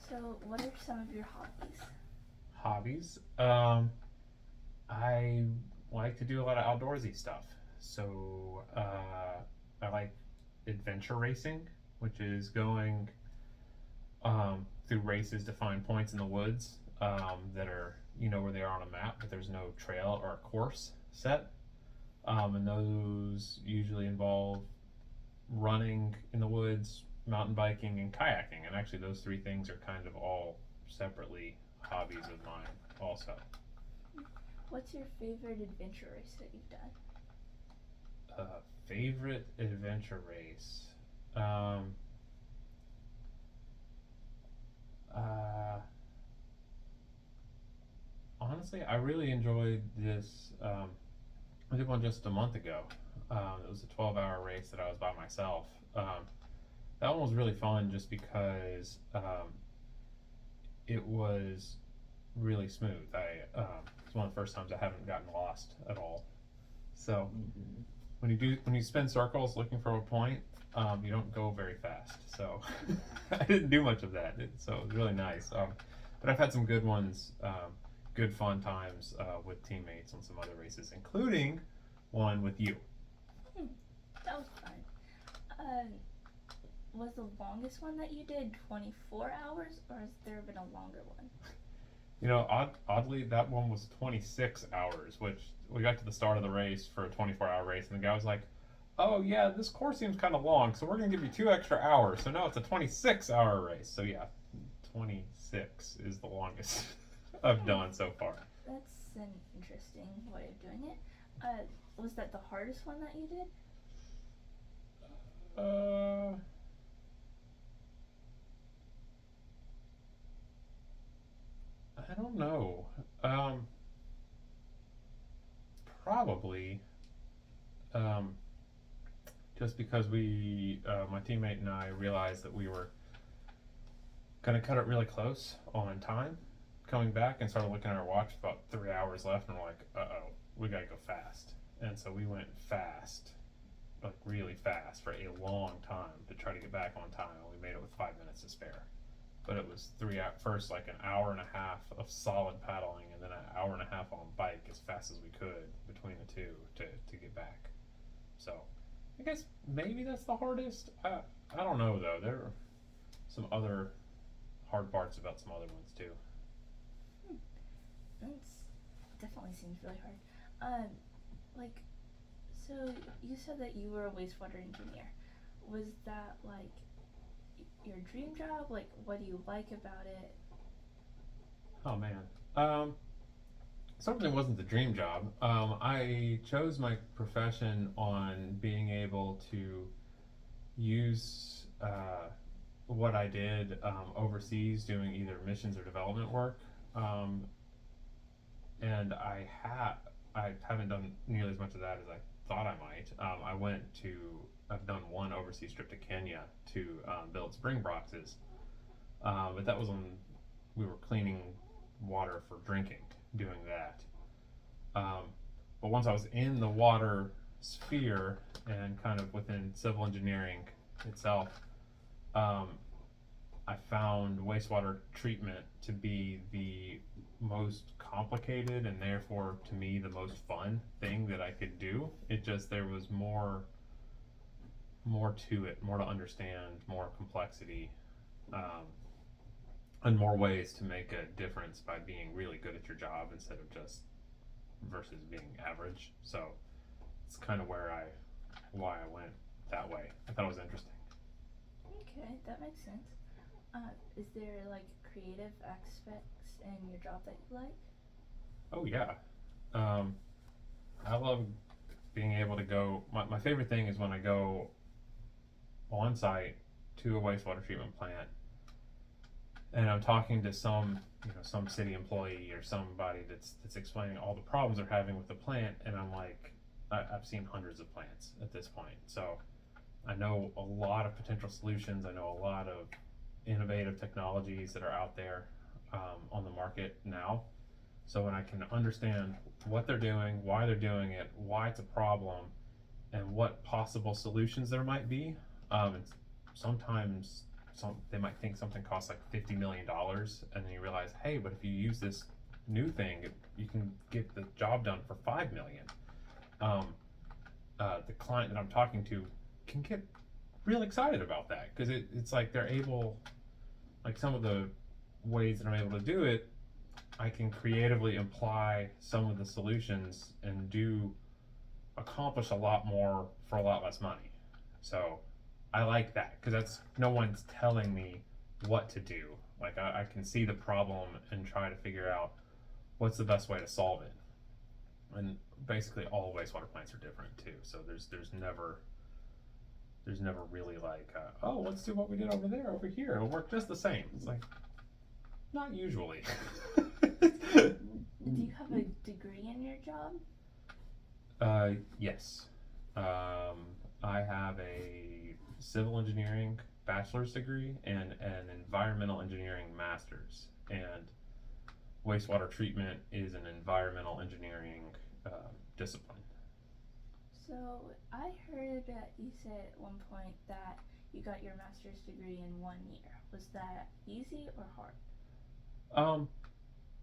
So, what are some of your hobbies? Hobbies. I like to do a lot of outdoorsy stuff. So I like adventure racing, which is going through races to find points in the woods that are where they are on a map, but there's no trail or a course set. And those usually involve running in the woods, mountain biking, and kayaking. And actually, those three things are kind of all separately hobbies of mine, also. What's your favorite adventure race that you've done? Favorite adventure race? Um, uh, Honestly, I really enjoyed this. I did one just a month ago. It was a 12-hour race that I was by myself. That one was really fun just because it was really smooth. It's one of the first times I haven't gotten lost at all. So when you spin circles looking for a point, you don't go very fast. So I didn't do much of that. So it was really nice. But I've had some good ones, good fun times with teammates on some other races, including one with you. Hmm, that was fun. Um, was the longest one that you did 24 hours, or has there been a longer one? Oddly, that one was 26 hours, which we got to the start of the race for a 24-hour race, and the guy was like, "Oh yeah, this course seems kind of long, so we're gonna give you 2 extra hours." So now it's a 26-hour race. So yeah, 26 is the longest I've Hmm, done so far. that's an interesting way of doing it. Was that the hardest one that you did? Uh, I don't know. Um, Probably um, just because my teammate and I realized that we were gonna cut it really close on time coming back and started looking at our watch about 3 hours left and we're like, uh-oh, we gotta go fast. And so we went fast, like really fast for a long time to try to get back on time, and we made it with 5 minutes to spare. But it was first like an hour and a half of solid paddling and then an hour and a half on bike as fast as we could between the two to get back. So I guess maybe that's the hardest. I don't know though. There are some other hard parts about some other ones too. Hmm, that's definitely seems really hard. Like, so you said that you were a wastewater engineer. Was that like your dream job? Like, what do you like about it? Oh man. Um, Something wasn't the dream job. I chose my profession on being able to use what I did overseas doing either missions or development work. Um, and I haven't done nearly as much of that as I thought I might. I've done one overseas trip to Kenya to build spring boxes, but that was when we were cleaning water for drinking, doing that. Um, but once I was in the water sphere and kind of within civil engineering itself, um, I found wastewater treatment to be the most complicated and therefore to me the most fun thing that I could do. It just there was more to it, more to understand, more complexity, um, and more ways to make a difference by being really good at your job instead of just versus being average. So it's kind of why I went that way. I thought it was interesting. Okay, that makes sense. Is there like creative aspects in your job that you like? Oh yeah, um, I love being able to go. My favorite thing is when I go on site to a wastewater treatment plant and I'm talking to some city employee or somebody that's explaining all the problems they're having with the plant, and I'm like, I've seen hundreds of plants at this point, so I know a lot of potential solutions. I know a lot of innovative technologies that are out there on the market now. So when I can understand what they're doing, why they're doing it, why it's a problem, and what possible solutions there might be, and sometimes they might think something costs like $50 million, and then you realize, hey, but if you use this new thing, you can get the job done for $5 million. The client that I'm talking to can get real excited about that because it's like they're able, like some of the ways that I'm able to do it, I can creatively apply some of the solutions and accomplish a lot more for a lot less money. So I like that because that's no one's telling me what to do. Like I can see the problem and try to figure out what's the best way to solve it. And basically all wastewater plants are different too. So there's never really like oh, let's do what we did over here. It'll work just the same. It's like not usually. Do you have a degree in your job? Yes. I have a civil engineering bachelor's degree and an environmental engineering master's. And wastewater treatment is an environmental engineering discipline. So I heard that you said at one point that you got your master's degree in 1 year. Was that easy or hard?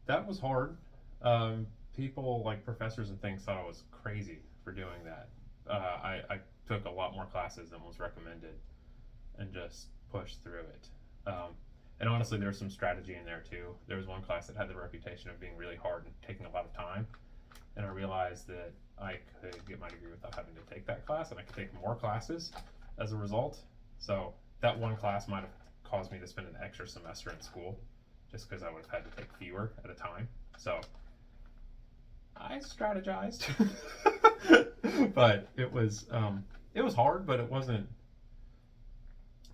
That was hard. People like professors and things thought I was crazy for doing that. I took a lot more classes than was recommended and just pushed through it. And honestly, there's some strategy in there too. There was one class that had the reputation of being really hard and taking a lot of time. And I realized that I could get my degree without having to take that class, and I could take more classes as a result. So that one class might have caused me to spend an extra semester in school just because I would have had to take fewer at a time. So I strategized. But it was hard, but it wasn't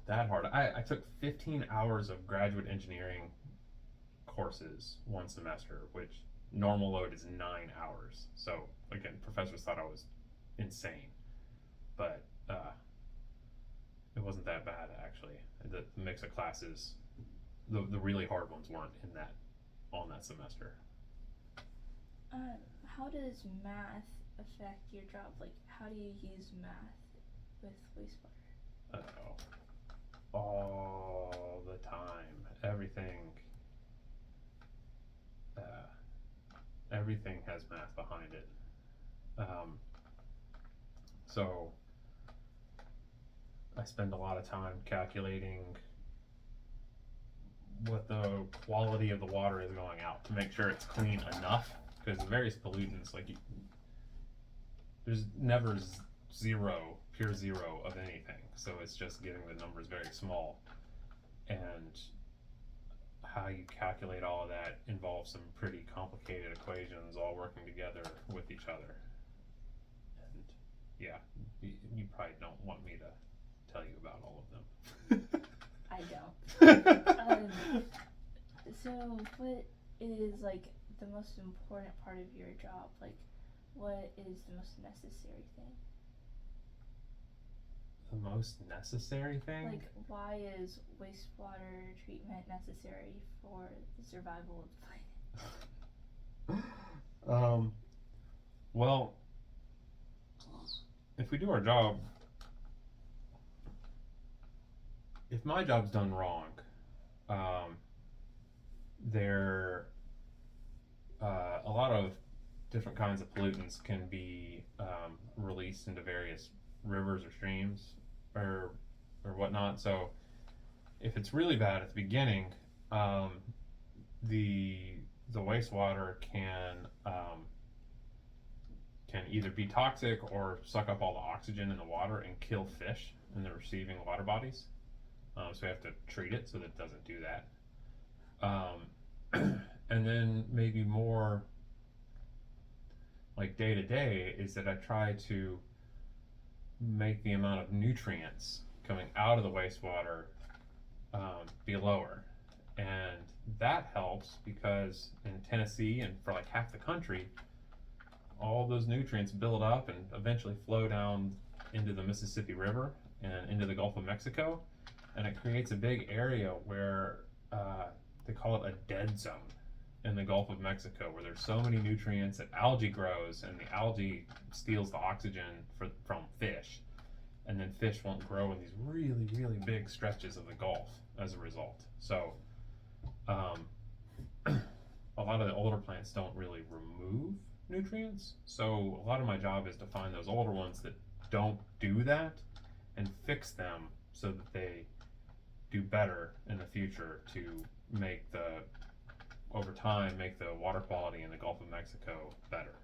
that hard. I took 15 hours of graduate engineering courses one semester, which normal load is 9 hours. So again, professors thought I was insane, but it wasn't that bad actually. The mix of classes, the really hard ones weren't on that semester. How does math affect your job? Like, how do you use math with wastewater? All the time. Everything has math behind it. So I spend a lot of time calculating what the quality of the water is going out to make sure it's clean enough, because various pollutants, like there's never pure zero of anything, so it's just getting the numbers very small, and how you calculate all of that involves some pretty complicated equations all working together with each other. And yeah, you probably don't want me to tell you about all of them. I don't. So what is like the most important part of your job? Like, what is the most necessary thing? The most necessary thing? Like, why is wastewater treatment necessary for the survival of the planet? Well, if we do our job, if my job's done wrong, a lot of different kinds of pollutants can be released into various rivers or streams or whatnot. So if it's really bad at the beginning, the wastewater can either be toxic or suck up all the oxygen in the water and kill fish in the receiving water bodies. So we have to treat it so that it doesn't do that. And then maybe more like day to day is that I try to make the amount of nutrients coming out of the wastewater be lower. And that helps because in Tennessee and for like half the country, all those nutrients build up and eventually flow down into the Mississippi River and into the Gulf of Mexico. And it creates a big area where they call it a dead zone in the Gulf of Mexico, where there's so many nutrients that algae grows, and the algae steals the oxygen from fish. and then fish won't grow in these really, really big stretches of the Gulf as a result. So, a lot of the older plants don't really remove nutrients. So, a lot of my job is to find those older ones that don't do that and fix them so that they do better in the future to make the, over time, make the water quality in the Gulf of Mexico better.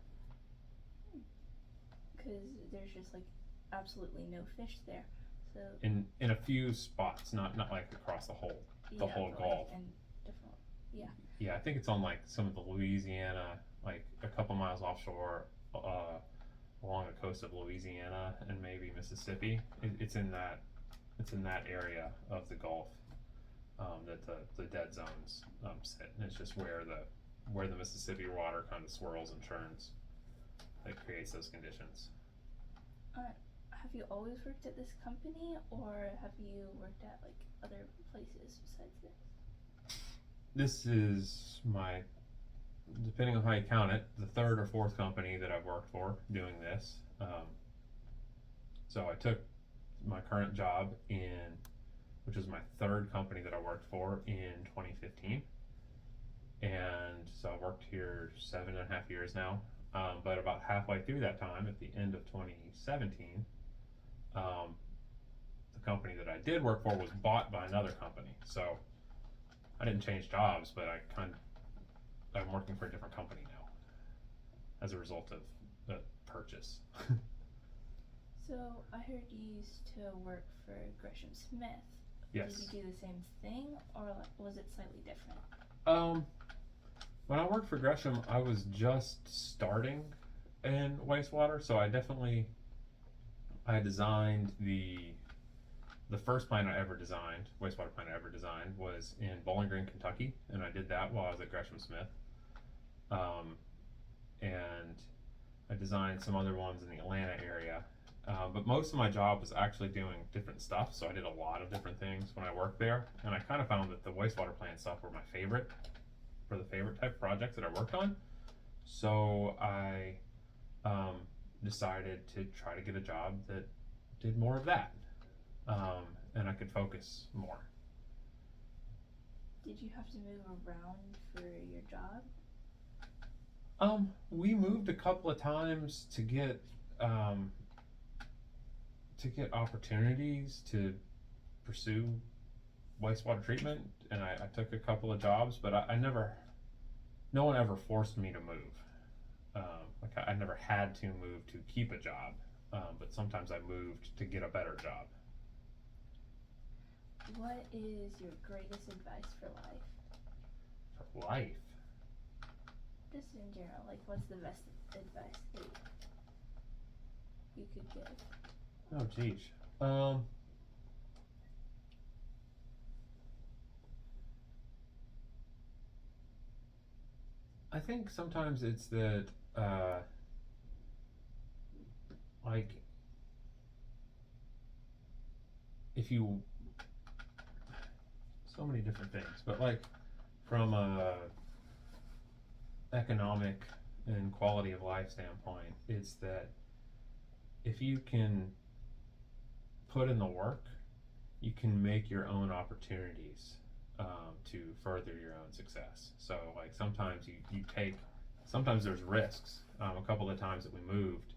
Because there's just like absolutely no fish there. So In a few spots, not like across the whole whole but, Gulf. and different. Yeah, I think it's on like some of the Louisiana, like a couple miles offshore, along the coast of Louisiana and maybe Mississippi. It's in that area of the Gulf that the dead zones sit. And it's just where the Mississippi water kind of swirls and churns that creates those conditions. Have you always worked at this company, or have you worked at like other places besides this? This is my, depending on how you count it, the third or fourth company that I've worked for doing this. So I took my current job which is my third company that I worked for in 2015. And so I worked here 7.5 years now. But about halfway through that time, at the end of 2017, the company that I did work for was bought by another company. So I didn't change jobs, but I'm working for a different company now as a result of the purchase. So I heard you used to work for Gresham Smith. Yes. Did you do the same thing, or was it slightly different? When I worked for Gresham, I was just starting in wastewater, so I designed the first plant I ever designed, wastewater plant I ever designed, was in Bowling Green, Kentucky, and I did that while I was at Gresham Smith. And I designed some other ones in the Atlanta area. But most of my job was actually doing different stuff, so I did a lot of different things when I worked there, and I kind of found that the wastewater plant stuff were my favorite, for the favorite type of projects that I worked on. So I decided to try to get a job that did more of that, and I could focus more. Did you have to move around for your job? We moved a couple of times to get opportunities to pursue wastewater treatment, and I took a couple of jobs, but no one ever forced me to move. I never had to move to keep a job, but sometimes I moved to get a better job. What is your greatest advice for life? For life? Just in general, like what's the best advice that you could give? Oh, geez. I think sometimes it's that, like, if you, so many different things, but like, from a economic and quality of life standpoint, it's that if you can put in the work, you can make your own opportunities to further your own success. So like sometimes sometimes there's risks. A couple of times that we moved,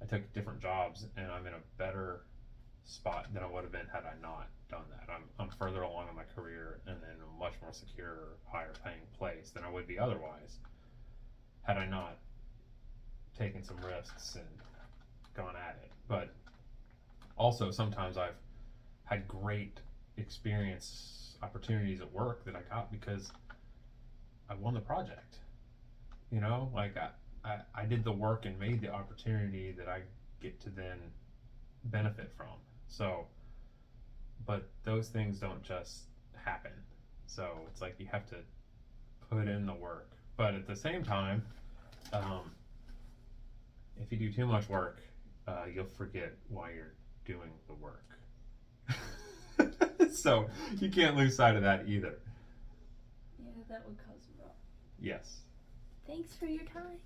I took different jobs and I'm in a better spot than I would have been had I not done that. I'm further along in my career and in a much more secure, higher paying place than I would be otherwise had I not taken some risks and gone at it. But also sometimes I've had great opportunities at work that I got because I won the project. You know, like I did the work and made the opportunity that I get to then benefit from. So, but those things don't just happen. So it's like you have to put in the work. But at the same time, if you do too much work, you'll forget why you're doing the work. So you can't lose sight of that either. Yeah, that would cause a problem. Yes. Thanks for your time.